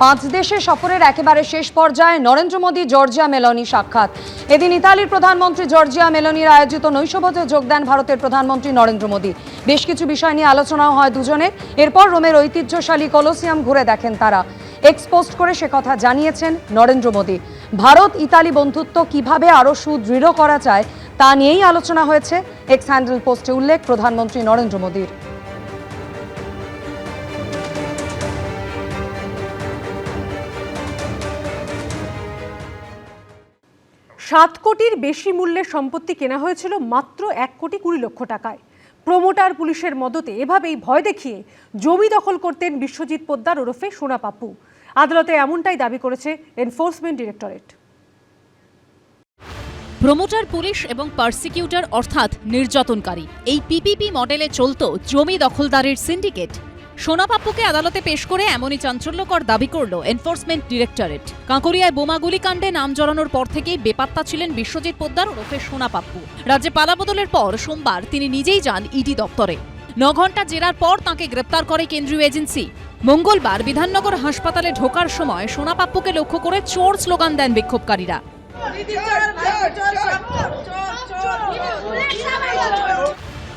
5 দেশে সফরের একেবারে শেষ পর্যায়ে নরেন্দ্র মোদী জর্জিয়া মেলোনি সাক্ষাৎ। এদিন ইতালির প্রধানমন্ত্রী জর্জিয়া মেলোনির আয়োজিত নৈশভোজে যোগ দেন ভারতের প্রধানমন্ত্রী নরেন্দ্র মোদী। বেশ কিছু বিষয় নিয়ে আলোচনাও হয় দুজনের। এরপর রোমের ঐতিহ্যশালী কলোসিয়াম ঘুরে দেখেন তারা। এক্স পোস্ট করে সে কথা জানিয়েছেন নরেন্দ্র মোদী। ভারত ইতালি বন্ধুত্ব কিভাবে আরও সুদৃঢ় করা যায় তা নিয়েই আলোচনা হয়েছে। এক্স হ্যান্ডেল পোস্টে উল্লেখ প্রধানমন্ত্রী নরেন্দ্র মোদীর। 7 কোটির বেশি মূল্যের সম্পত্তি কেনা হয়েছিল মাত্র 1,20,00,000 টাকায়। প্রমোটার পুলিশের মদতে এভাবেই ভয় দেখিয়ে জমি দখল করতেন বিশ্বজিৎ পোদ্দার ওরফে সোনা পাপ্পু। আদালতে এমনটাই দাবি করেছে এনফোর্সমেন্ট ডিরেক্টরেট। প্রমোটার পুলিশ এবং পার্সিকিউটর অর্থাৎ নির্যাতনকারী এই পিপিপি মডেলে চলত জমি দখলদারের সিন্ডিকেট। সোনা পাপ্পুকে আদালতে পেশ করে এমনই চাঞ্চল্যকর দাবি করল এনফোর্সমেন্ট ডিরেক্টরেট। কাঁকড়িয়ায় বোমাগুলিকাণ্ডে নাম জড়ানোর পর থেকেই বেপাত্তা ছিলেন বিশ্বজিৎ পোদ্দার ওরফে সোনা পাপ্পু। রাজ্যে পালাবদলের পর সোমবার তিনি নিজেই যান ইডি দপ্তরে। 9 ঘণ্টা জেরার পর তাঁকে গ্রেপ্তার করে কেন্দ্রীয় এজেন্সি। মঙ্গলবার বিধাননগর হাসপাতালে ঢোকার সময় সোনা পাপ্পুকে লক্ষ্য করে চোর স্লোগান দেন বিক্ষোভকারীরা।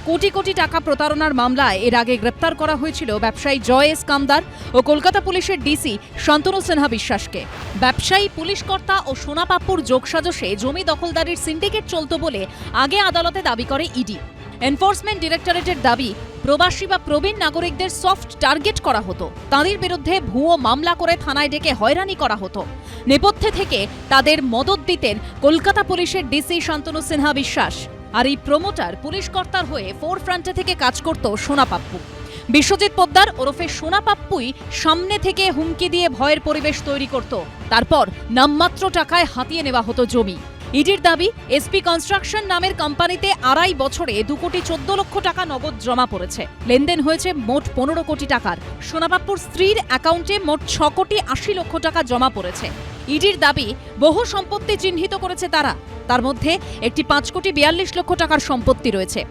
কোটি কোটি টাকা প্রতারণার মামলায় এর আগে গ্রেপ্তার করা হয়েছিল ব্যবসায়ী জয় এস কামদার ও কলকাতা পুলিশের ডিসি শান্তনু সিনহা বিশ্বাসকে। ব্যবসায়ী, পুলিশ কর্তা ও সোনা পাপ্পুর যোগসাজশে জমি দখলদারির সিন্ডিকেট চলত বলে আগে আদালতে দাবি করে ইডি। এনফোর্সমেন্ট ডিরেক্টরেটের দাবি, প্রবাসী বা প্রবীণ নাগরিকদের সফট টার্গেট করা হতো, তাদের বিরুদ্ধে ভুয়ো মামলা করে থানায় ডেকে হয়রানি করা হতো। নেপথ্যে থেকে তাদের মদত দিতেন কলকাতা পুলিশের ডিসি শান্তনু সিনহা বিশ্বাস। আর এই প্রমোটার পুলিশ কর্তার হয়ে ফোরফ্রন্টে থেকে কাজ করত সোনা পাপ্পু। বিশ্বজিৎ পোদ্দার ওরফে সোনা পাপ্পুই সামনে থেকে হুমকি দিয়ে ভয়ের পরিবেশ তৈরি করত। তারপর নামমাত্র টাকায় হাতিয়ে নেওয়া হতো জমি। ইডির দাবি, এসপি কনস্ট্রাকশন নামের কোম্পানিতে 2.5 বছরে 2,14,00,000 টাকা নগদ জমা পড়েছে। লেনদেন হয়েছে মোট 15 কোটি টাকার। সোনা পাপ্পুর স্ত্রীর অ্যাকাউন্টে মোট 6,80,00,000 টাকা জমা পড়েছে। ইডির দাবি, বহু সম্পত্তি চিহ্নিত করেছে তারা। তার মধ্যে একটি 5,42,00,000 টাকার সম্পত্তি রয়েছে,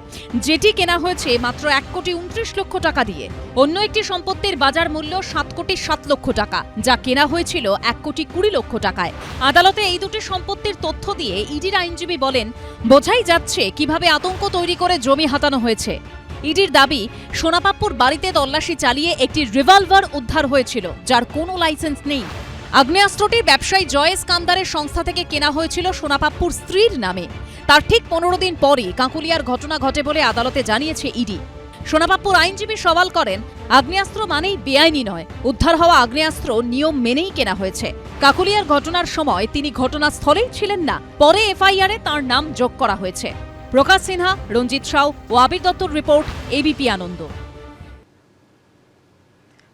যেটি কেনা হয়েছে মাত্র 1,29,00,000 টাকা দিয়ে। অন্য একটি সম্পত্তির বাজার মূল্য 7,07,00,000 টাকা, যা কেনা হয়েছিল 1,20,00,000 টাকায়। আদালতে এই দুটি সম্পত্তির তথ্য দিয়ে ইডির আইনজীবী বলেন, বোঝাই যাচ্ছে কিভাবে আতঙ্ক তৈরি করে জমি হাতানো হয়েছে। ইডির দাবি, সোনা পাপ্পুর বাড়িতে তল্লাশি চালিয়ে একটি রিভলভার উদ্ধার হয়েছিল, যার কোনো লাইসেন্স নেই। আগ্নেয়াস্ত্রটি ব্যবসায়ী জয় এস কামদারের সংস্থা থেকে কেনা হয়েছিল সোনা পাপ্পুর স্ত্রীর নামে। তার ঠিক 15 দিন পরই কাঁকুলিয়ার ঘটনা ঘটে বলে আদালতে জানিয়েছে ইডি। সোনা পাপ্পুর আইনজীবী সওয়াল করেন, আগ্নেয়াস্ত্র মানেই বেআইনি নয়, উদ্ধার হওয়া আগ্নেয়াস্ত্র নিয়ম মেনেই কেনা হয়েছে। কাঁকুলিয়ার ঘটনার সময় তিনি ঘটনাস্থলেই ছিলেন না, পরে এফআইআরে তার নাম যোগ করা হয়েছে। প্রকাশ সিনহা, রঞ্জিত সাউ ও আবির দত্তর রিপোর্ট, এবিপি আনন্দ।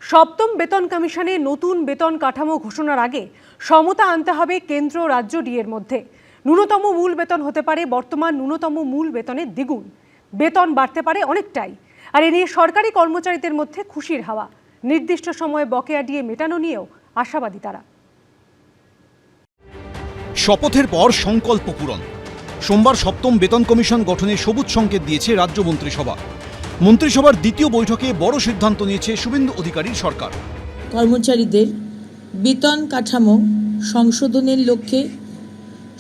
সপ্তম বেতন কমিশনে নতুন বেতন কাঠামো ঘোষণার আগে সমতা আনতে হবে কেন্দ্র রাজ্য ডিএর মধ্যে। ন্যূনতম মূল বেতন হতে পারে বর্তমান ন্যূনতম মূল বেতনের দ্বিগুণ। বেতন বাড়তে পারে অনেকটাই। আর এ নিয়ে সরকারি কর্মচারীদের মধ্যে খুশির হাওয়া। নির্দিষ্ট সময়ে বকেয়া ডিএ মেটানো নিয়েও আশাবাদী তারা। শপথের পর সংকল্প পূরণ। সোমবার সপ্তম বেতন কমিশন গঠনে সবুজ সংকেত দিয়েছে রাজ্য মন্ত্রিসভা। মন্ত্রিসভার দ্বিতীয় বৈঠকে বড় সিদ্ধান্ত নিয়েছে শুভেন্দু অধিকারীর সরকার। কর্মচারীদের বেতন কাঠামো সংশোধনের লক্ষ্যে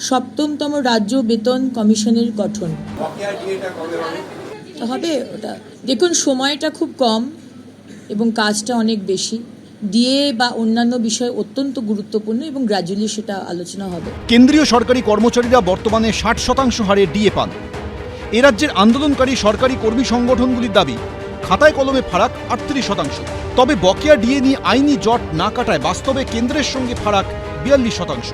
সপ্তমতম রাজ্য বেতন কমিশনের গঠন হবে। ওটা দেখুন, সময়টা খুব কম এবং কাজটা অনেক বেশি। ডিএ বা অন্যান্য বিষয় অত্যন্ত গুরুত্বপূর্ণ এবং গ্র্যাজুয়ালি সেটা আলোচনা হবে। কেন্দ্রীয় সরকারি কর্মচারীরা বর্তমানে 60% হারে ডিএ পান। এ রাজ্যের আন্দোলনকারী সরকারি কর্মী সংগঠনগুলির দাবি, খাতায় কলমে ফারাক 38%। তবে বকেয়া ডিএ নিয়ে আইনি জট না কাটায় বাস্তবে কেন্দ্রের সঙ্গে ফারাক 42%।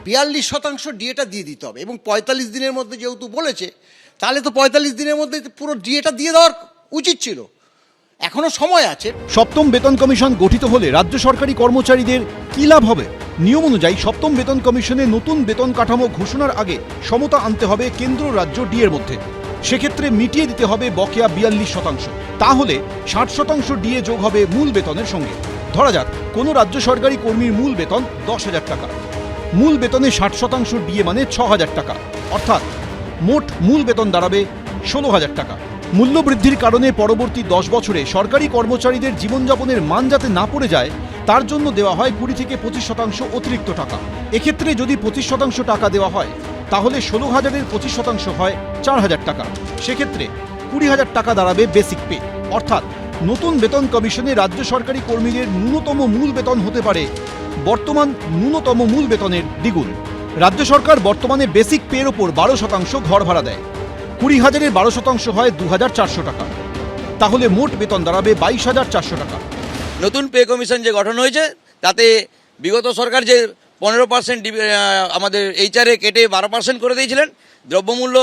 42% ডিএটা দিয়ে দিতে হবে এবং 45 দিনের মধ্যে যেহেতু বলেছে, তাহলে তো 45 দিনের মধ্যে পুরো ডিএটা দিয়ে দেওয়ার উচিত ছিল। এখনো সময় আছে। সপ্তম বেতন কমিশন গঠিত হলে রাজ্য সরকারি কর্মচারীদের কী লাভ হবে? নিয়ম অনুযায়ী সপ্তম বেতন কমিশনে নতুন বেতন কাঠামো ঘোষণার আগে সমতা আনতে হবে কেন্দ্র রাজ্য ডিএর মধ্যে। সেক্ষেত্রে মিটিয়ে দিতে হবে বকেয়া 42%। তাহলে 60% ডিএ যোগ হবে মূল বেতনের সঙ্গে। ধরা যাক কোনো রাজ্য সরকারি কর্মীর মূল বেতন 10,000 টাকা। মূল বেতনে 60% ডিএ মানে 6,000 টাকা, অর্থাৎ মোট মূল বেতন দাঁড়াবে 16,000 টাকা। মূল্যবৃদ্ধির কারণে পরবর্তী 10 বছরে সরকারি কর্মচারীদের জীবনযাপনের মান যাতে না পড়ে যায়, তার জন্য দেওয়া হয় 20 থেকে 25% অতিরিক্ত টাকা। এক্ষেত্রে যদি 25% টাকা দেওয়া হয় তাহলে 16,000-এর 25% হয় 4,000 টাকা। সেক্ষেত্রে 20,000 টাকা দাঁড়াবে বেসিক পে। অর্থাৎ নতুন বেতন কমিশনে রাজ্য সরকারি কর্মীদের ন্যূনতম মূল বেতন হতে পারে বর্তমান ন্যূনতম মূল বেতনের দ্বিগুণ। রাজ্য সরকার বর্তমানে বেসিক পের ওপর 12% ঘর ভাড়া দেয়। 20,000-এর 12% হয় 2,400 টাকা। তাহলে মোট বেতন দাঁড়াবে 22,400 টাকা। নতুন পে কমিশন যে গঠন হয়েছে তাতে বিগত সরকার যে 15% আমাদের এইচআরে কেটে 12% করে দিয়েছিলেন, দ্রব্যমূল্য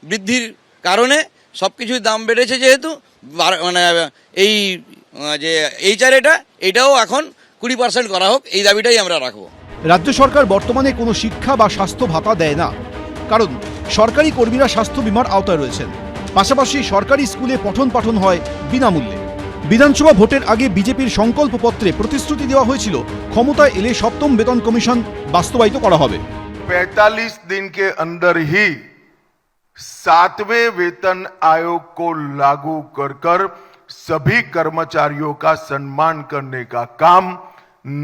বৃদ্ধির কারণে সব কিছুর দাম বেড়েছে, যেহেতু মানে এই যে এইচআরএটা এটাও এখন 20% করা হোক, এই দাবিটাই আমরা রাখবো। রাজ্য সরকার বর্তমানে কোনো শিক্ষা বা স্বাস্থ্য ভাতা দেয় না, কারণ সরকারি কর্মীরা স্বাস্থ্য বীমার আওতায় রয়েছেন। পাশাপাশি সরকারি স্কুলে পঠন পাঠন হয় বিনামূল্যে। বিধানসভা ভোটের আগে বিজেপির সংকল্পপত্রে প্রতিশ্রুতি দেওয়া হয়েছিল ক্ষমতায় এলে সপ্তম বেতন কমিশন বাস্তবায়িত করা হবে। 45 दिन के अंदर ही 7वें वेतन आयोग को लागू कर सभी कर्मचारियों का सम्मान करने का काम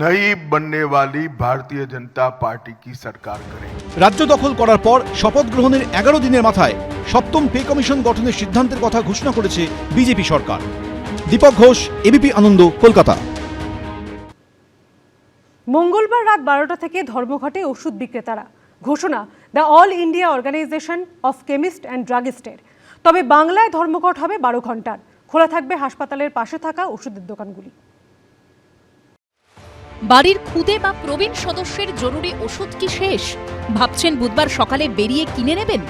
नई बनने वाली भारतीय जनता पार्टी की सरकार करेगी। রাজ্য দখল করার পর শপথ গ্রহণের 11 দিনের মাথায় সপ্তম পে কমিশন গঠনের সিদ্ধান্তের কথা ঘোষণা করেছে বিজেপি সরকার। দীপক ঘোষ, এবিপি আনন্দ, কলকাতা। মঙ্গলবার রাত 12টা থেকে ধর্মঘটে ওষুধ বিক্রেতারা। ঘোষণা the all India organisation of chemist and ড্রাগিস্টের। তবে বাংলায় ধর্মঘট হবে 12 ঘন্টার। খোলা থাকবে হাসপাতালের পাশে থাকা ওষুধের দোকানগুলি। বাড়ির খুদে বা প্রবীণ সদস্যের জরুরি ওষুধ কি শেষ? ভাবছেন বুধবার সকালে বেরিয়ে কিনে নেবেন?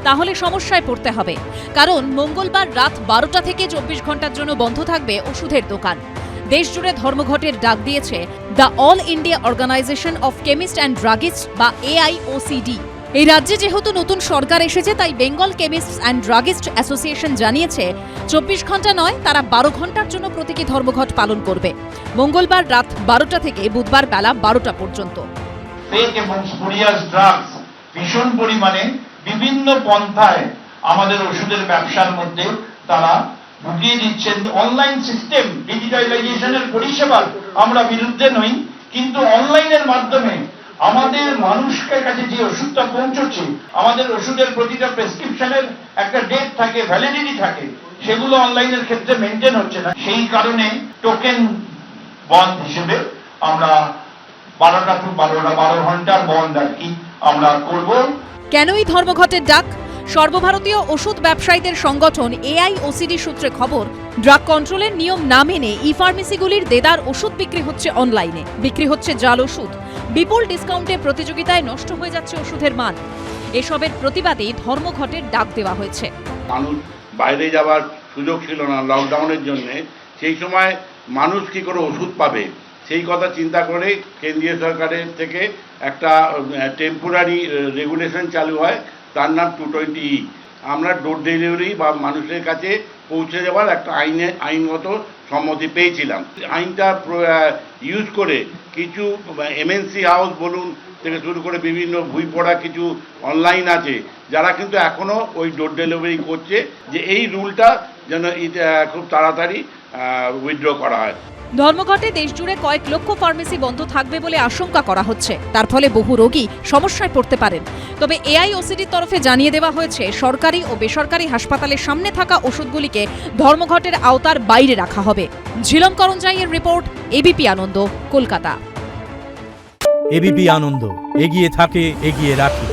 তাহলে সমস্যায় পড়তে হবে, কারণ মঙ্গলবার রাত 12টা থেকে 24 ঘন্টার জন্য বন্ধ থাকবে ওষুধের দোকান। দেশজুড়ে ধর্মঘটের ডাক দিয়েছে the all India organisation of chemist and druggist বা AIOCD। এই রাজ্যে যেহেতু নতুন সরকার এসেছে, তাই Bengal chemists and druggist association জানিয়েছে 24 ঘন্টা নয়, তারা 12 ঘন্টার জন্য প্রতীকী ধর্মঘট পালন করবে, মঙ্গলবার রাত 12টা থেকে বুধবার বেলা 12টা পর্যন্ত। ফেক এবং স্পুরিয়াস ড্রাগস ভীষণ পরিমাণে বিভিন্ন পন্থায় আমাদের ওষুধের ব্যবসার মধ্যে তারা ঢুকিয়ে দিচ্ছেন। অনলাইন সিস্টেম ডিজিটালাইজেশনের পরিষেবার আমরা বিরুদ্ধে নই, কিন্তু অনলাইনের মাধ্যমে আমাদের মানুষের কাছে যে ওষুধটা পৌঁছচ্ছে, আমাদের ওষুধের প্রতিটা প্রেসক্রিপশনের একটা ডেট থাকে, ভ্যালিডিটি থাকে, সেগুলো অনলাইনের ক্ষেত্রে মেনটেন হচ্ছে না। সেই কারণে টোকেন বন্ধ হিসেবে আমরা 12টা টু 12 ঘন্টার বন্ধ আর কি আমরা করব। কেন এই ধর্মঘটের ডাক? সর্বভারতীয় ওষুধ ব্যবসায়ীদের সংগঠন AIOCD সূত্রে খবর, ড্রাগ কন্ট্রোলের নিয়ম না মেনে ই-ফার্মেসিগুলির দেদার ওষুধ বিক্রি হচ্ছে অনলাইনে, বিক্রি হচ্ছে জাল ওষুধ, বিপুল ডিসকাউন্টে প্রতিযোগিতায় নষ্ট হয়ে যাচ্ছে ওষুধের মান। এসবের প্রতিবাদে ধর্মঘটের ডাক দেওয়া হয়েছে। মানুষ বাইরে যাওয়ার সুযোগ ছিল না লকডাউনের জন্য, সেই সময় মানুষ কি করে ওষুধ পাবে সেই কথা চিন্তা করে কেন্দ্রীয় সরকারের থেকে একটা টেম্পোরারি রেগুলেশন চালু হয়, তার নাম 220E। আমরা ডোর ডেলিভারি বা মানুষের কাছে পৌঁছে যাওয়ার একটা আইনগত সম্মতি পেয়েছিলাম। আইনটা ইউজ করে কিছু MNC হাউস বলুন থেকে শুরু করে বিভিন্ন বই পড়া কিছু অনলাইন আছে, যারা কিন্তু এখনও ওই ডোর ডেলিভারি করছে, যে এই রুলটা যেন খুব তাড়াতাড়ি উইথড্র করা হয়। ধর্মঘটে দেশজুড়ে কয়েক লক্ষ ফার্মেসি বন্ধ থাকবে বলে আশঙ্কা করা হচ্ছে। তার ফলে বহু রোগী সমস্যায় পড়তে পারেন। তবে AIOCDর তরফে জানিয়ে দেওয়া হয়েছে, সরকারি ও বেসরকারি হাসপাতালের সামনে থাকা ওষুধগুলিকে ধর্মঘটের আওতার বাইরে রাখা হবে। ঝিলম করঞ্জাইয়ের রিপোর্ট, ABP আনন্দ, কলকাতা। ABP আনন্দ, এগিয়ে থাকে, এগিয়ে রাখে।